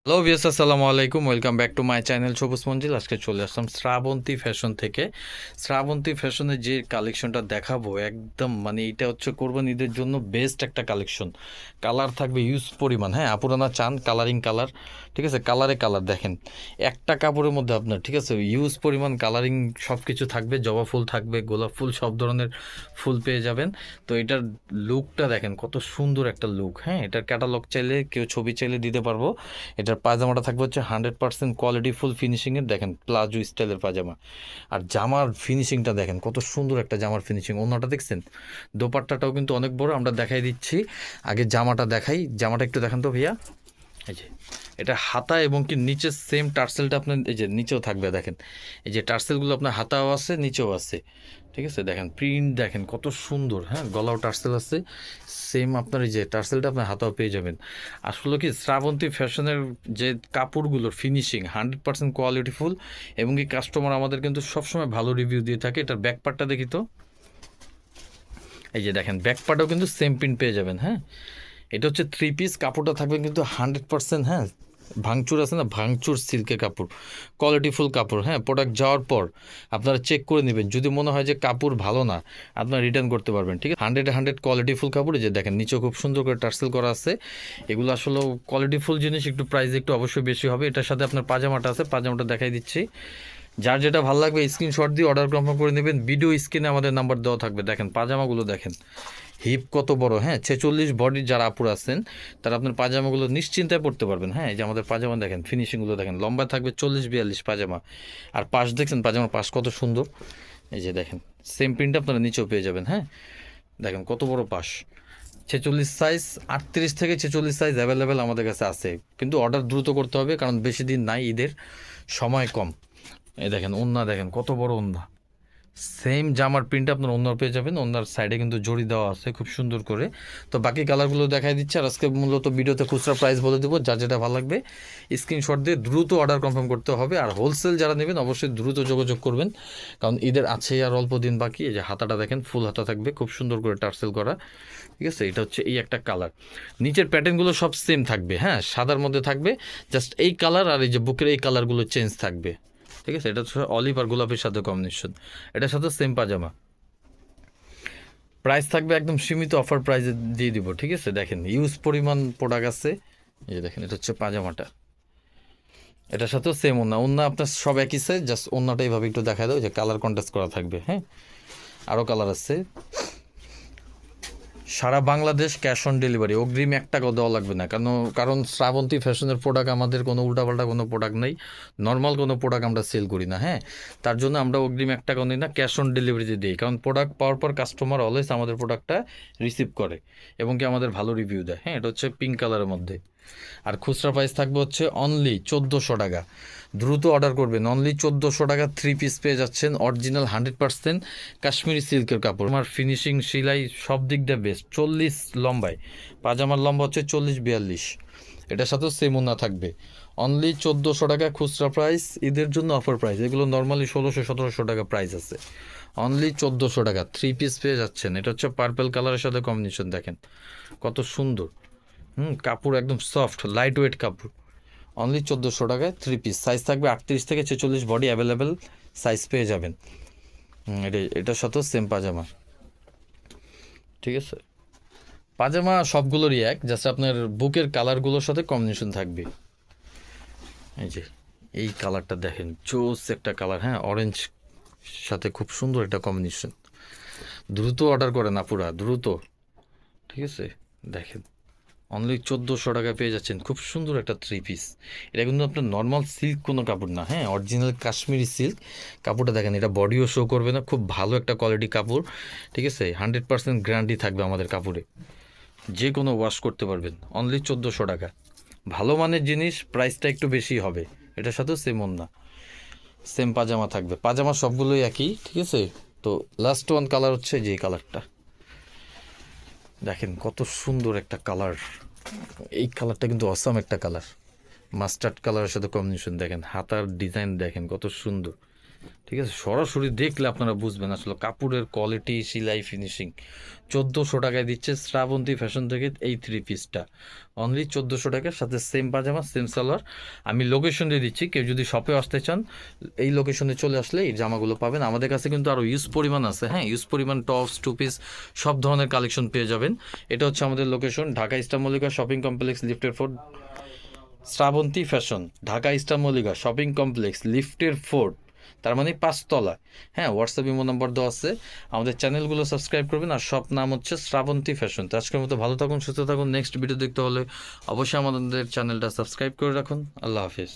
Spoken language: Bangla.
হ্যালো ভিউয়ার্স, আসসালামু আলাইকুম। Welcome back to my channel সবুজ মঞ্জিল। আজকে চলে আসলাম শ্রাবন্তী ফ্যাশন থেকে। শ্রাবন্তী ফ্যাশনের যে কালেকশনটা দেখাবো একদম মানে এটা হচ্ছে কোরবানি ঈদের জন্য বেস্ট একটা কালেকশন। কালার থাকবে ইউজ পরিমাণ, হ্যাঁ আপুরানা চান কালারিং কালার, ঠিক আছে, কালারে কালার দেখেন একটা কাপড়ের মধ্যে আপনার, ঠিক আছে, ইউজ পরিমাণ কালারিং সব কিছু থাকবে, জবা ফুল থাকবে, গোলাপ ফুল, সব ধরনের ফুল পেয়ে যাবেন। তো এটার লুকটা দেখেন কত সুন্দর একটা লুক, হ্যাঁ এটার ক্যাটালগ চাইলে কেউ ছবি চাইলে দিতে পারবো। এটার পায়জামাটা থাকবে হচ্ছে 100% কোয়ালিটি ফুল ফিনিশিংয়ের, দেখেন প্লাজো স্টাইলের পায়জামা। আর জামার ফিনিশিংটা দেখেন কত সুন্দর একটা জামার ফিনিশিং, অন্যটা দেখছেন, দোপাট্টাটাও কিন্তু অনেক বড়, আমরা দেখাই দিচ্ছি। আগে জামাটা দেখাই, জামাটা একটু দেখান তো ভাইয়া। এই যে এটা হাতা এবং কি নিচে সেম টার্সেলটা আপনার এই যে নিচেও থাকবে, দেখেন এই যে টার্সেলগুলো আপনার হাতাও আছে নিচেও আছে, ঠিক আছে, দেখেন প্রিন্ট দেখেন কত সুন্দর, হ্যাঁ গলাও টার্সেল আছে সেম, আপনার এই যে টার্সেলটা আপনার হাতাও পেয়ে যাবেন। আসলে কি শ্রাবন্তী ফ্যাশনের যে কাপড়গুলোর ফিনিশিং 100% কোয়ালিটিফুল, এবং কি কাস্টমার আমাদের কিন্তু সবসময় ভালো রিভিউ দিয়ে থাকে। এটার ব্যাক পার্টটা দেখি তো, এই যে দেখেন ব্যাক পার্টও কিন্তু সেম প্রিন্ট পেয়ে যাবেন, হ্যাঁ এটা হচ্ছে 3 পিস, কাপড়টা থাকবে কিন্তু 100%, হ্যাঁ ভাঙচুর আছে না, ভাঙচুর সিল্কের কাপড়, কোয়ালিটিফুল কাপড়, হ্যাঁ প্রোডাক্ট যাওয়ার পর আপনারা চেক করে নেবেন, যদি মনে হয় যে কাপড় ভালো না আপনারা রিটার্ন করতে পারবেন, ঠিক আছে। 100 কোয়ালিটিফুল কাপড়, যে দেখেন নিচেও খুব সুন্দর করে টার্সেল করা আছে। এগুলো আসলে কোয়ালিটিফুল জিনিস, একটু প্রাইস একটু অবশ্যই বেশি হবে। এটার সাথে আপনার পাজামাটা আছে, পাজামাটা দেখাই দিচ্ছি। যার যেটা ভালো লাগবে স্ক্রিনশট দিয়ে অর্ডার কনফার্ম করে নেবেন। ভিডিও স্ক্রিনে আমাদের নাম্বার দেওয়া থাকবে। দেখেন পাজামাগুলো দেখেন হিপ কত বড়, হ্যাঁ 46 বডির যারা আপুর আছেন তারা আপনার পাজামাগুলো নিশ্চিন্তায় পড়তে পারবেন। হ্যাঁ এই যে আমাদের পাজামা দেখেন ফিনিশিংগুলো দেখেন, লম্বা থাকবে 40-42 পাজামা। আর পাশ দেখছেন পাজামার পাশ কত সুন্দর, এই যে দেখেন সেম প্রিন্ট আপনারা নিচেও পেয়ে যাবেন, হ্যাঁ দেখেন কত বড় পাশ। 46 সাইজ, 38 থেকে 46 সাইজ অ্যাভেলেবেল আমাদের কাছে আছে, কিন্তু অর্ডার দ্রুত করতে হবে কারণ বেশি দিন নাই, ঈদের সময় কম। এই দেখেন ওন্না দেখেন কত বড় ওন্না, সেম জামার প্রিন্ট আপনার ওন্নার পেয়ে যাবেন, ওন্নার সাইডে কিন্তু জড়ি দেওয়া আছে খুব সুন্দর করে। তো বাকি কালারগুলো দেখাই দিচ্ছে, আর আজকে মূলত ভিডিওতে খুচরা প্রাইস বলে দেবো, যার যেটা ভালো লাগবে স্ক্রিনশট দিয়ে দ্রুত অর্ডার কনফার্ম করতে হবে। আর হোলসেল যারা নেবেন অবশ্যই দ্রুত যোগাযোগ করবেন, কারণ ঈদের আছে আর অল্প দিন বাকি। এই যে হাতাটা দেখেন ফুল হাতা থাকবে, খুব সুন্দর করে টার্সেল করা, ঠিক আছে। এটা হচ্ছে এই একটা কালার, নিচের প্যাটার্নগুলো সব সেম থাকবে, হ্যাঁ সাদার মধ্যে থাকবে, জাস্ট এই কালার আর এই যে বুকের এই কালারগুলো চেঞ্জ থাকবে, ঠিক আছে। এটা হচ্ছে অলিভ আর গোলাপের সাথে কম্বিনেশন, এটার সাথে সেম পাজামা। প্রাইস থাকবে একদম সীমিত অফার প্রাইসে দিয়ে দিব, ঠিক আছে। দেখেন ইউজ পরিমাণ প্রোডাক্ট আছে, এই যে দেখেন এটা হচ্ছে পাজামাটা, এটার সাথেও সেম ওন্না, ওন্না আপনার সব একই সাইজ, জাস্ট ওন্নাটা এইভাবে একটু দেখা দাও যে কালার কন্ট্রাস্ট করা থাকবে, হ্যাঁ আরও কালার আছে। সারা বাংলাদেশ ক্যাশ অন ডেলিভারি, অগ্রিম 1 টাকাও দেওয়া লাগবে না, কারণ শ্রাবন্তী ফ্যাশনের প্রোডাক্ট আমাদের কোনো উল্টাপাল্টা কোনো প্রোডাক্ট নেই, নর্মাল কোনো প্রোডাক্ট আমরা সেল করি না, হ্যাঁ তার জন্য আমরা অগ্রিম 1 টাকাও নিই না, ক্যাশ অন ডেলিভারিতে দিই, কারণ প্রোডাক্ট পাওয়ার পর কাস্টমার অলওয়েজ আমাদের প্রোডাক্টটা রিসিভ করে এবং কি আমাদের ভালো রিভিউ দেয়, হ্যাঁ এটা হচ্ছে পিঙ্ক কালারের মধ্যে। আর খুচরা প্রাইস থাকবে হচ্ছে অনলি 1400 টাকা, দ্রুত অর্ডার করবেন, অনলি 1400 টাকা 3 পিস পেয়ে যাচ্ছেন, অরিজিনাল 100% কাশ্মীরি সিল্কের কাপড়, আমার ফিনিশিং সেলাই সব দিক দিয়ে বেস্ট। 40 লম্বায়, পাজামার লম্বা হচ্ছে 40-42, এটার সাথেও সেম ওন্না থাকবে। অনলি 1400 টাকা খুচরা প্রাইস, ঈদের জন্য অফার প্রাইস, এগুলো নর্মালি 1600-1700 টাকা প্রাইস আছে, অনলি 1400 টাকা 3 পিস পেয়ে যাচ্ছেন। এটা হচ্ছে পার্পেল কালারের সাথে কম্বিনেশন, দেখেন কত সুন্দর, কাপড় একদম সফট লাইট ওয়েট কাপড়, অনলি 1400 টাকায় 3 পিস, সাইজ থাকবে 38 থেকে 46, বডি অ্যাভেলেবেল সাইজ পেয়ে যাবেন। এটার সাথেও সেম পাজামা, ঠিক আছে। পাজামা সবগুলোরই এক, জাস্ট আপনার বুকের কালারগুলোর সাথে কম্বিনেশন থাকবে। এই যে এই কালারটা দেখেন জোস একটা কালার, হ্যাঁ অরেঞ্জ সাথে খুব সুন্দর একটা কম্বিনেশন, দ্রুত অর্ডার করেন আপুরা দ্রুত, ঠিক আছে। দেখেন অনলি 1400 টাকায় পেয়ে যাচ্ছেন খুব সুন্দর একটা 3 পিস। এটা কিন্তু আপনার নর্মাল সিল্ক কোনো কাপড় না, হ্যাঁ অরিজিনাল কাশ্মীরি সিল্ক কাপড়টা দেখেন, এটা বডিও শো করবে না, খুব ভালো একটা কোয়ালিটি কাপড়, ঠিক আছে। 100% গ্যারান্টি থাকবে আমাদের কাপড়ে, যে কোনো ওয়াশ করতে পারবেন। অনলি 1400 টাকা, ভালো মানের জিনিস, প্রাইসটা একটু বেশি হবে। এটার সাথেও সেম ওন্না, সেম পাজামা থাকবে, পাজামা সবগুলোই একই, ঠিক আছে। তো লাস্ট ওয়ান কালার হচ্ছে যে কালারটা, দেখেন কত সুন্দর একটা কালার, এই কালারটা কিন্তু অসাম একটা কালার, মাস্টার্ড কালারের সাথে কম্বিনেশন, দেখেন হাতার ডিজাইন দেখেন কত সুন্দর, ঠিক আছে, সরাসরি দেখলে আপনারা বুঝবেন আসলে কাপড়ের কোয়ালিটি, সেলাই, ফিনিশিং। 1400 টাকায় দিচ্ছে শ্রাবন্তী ফ্যাশন থেকে এই থ্রি পিসটা, অনলি 1400 টাকার সাথে সেম পাজামা, সেম সালোয়ার। আমি লোকেশন দিয়ে দিচ্ছি, কেউ যদি শপে আসতে চান এই লোকেশনে চলে আসলে এই জামাগুলো পাবেন। আমাদের কাছে কিন্তু আরও ইউজ পরিমাণ আছে, হ্যাঁ, ইউজ পরিমাণ টপস, টু পিস সব ধরনের কালেকশন পেয়ে যাবেন। এটা হচ্ছে আমাদের location, Dhaka Eastern Mallika shopping complex, লিফটের 4, Srabanti fashion, Dhaka Eastern Mallika shopping complex, লিফটের 4, তার মানে 5 তলা। হ্যাঁ, হোয়াটসঅ্যাপ ইমো নাম্বার দেওয়া আছে। আমাদের চ্যানেলগুলো সাবস্ক্রাইব করবেন, আর সব নাম হচ্ছে শ্রাবন্তী ফ্যাশন। তো আজকের মতো ভালো থাকুন, সুস্থ থাকুন। নেক্সট ভিডিও দেখতে হলে অবশ্যই আমাদের চ্যানেলটা সাবস্ক্রাইব করে রাখুন। আল্লাহ হাফিজ।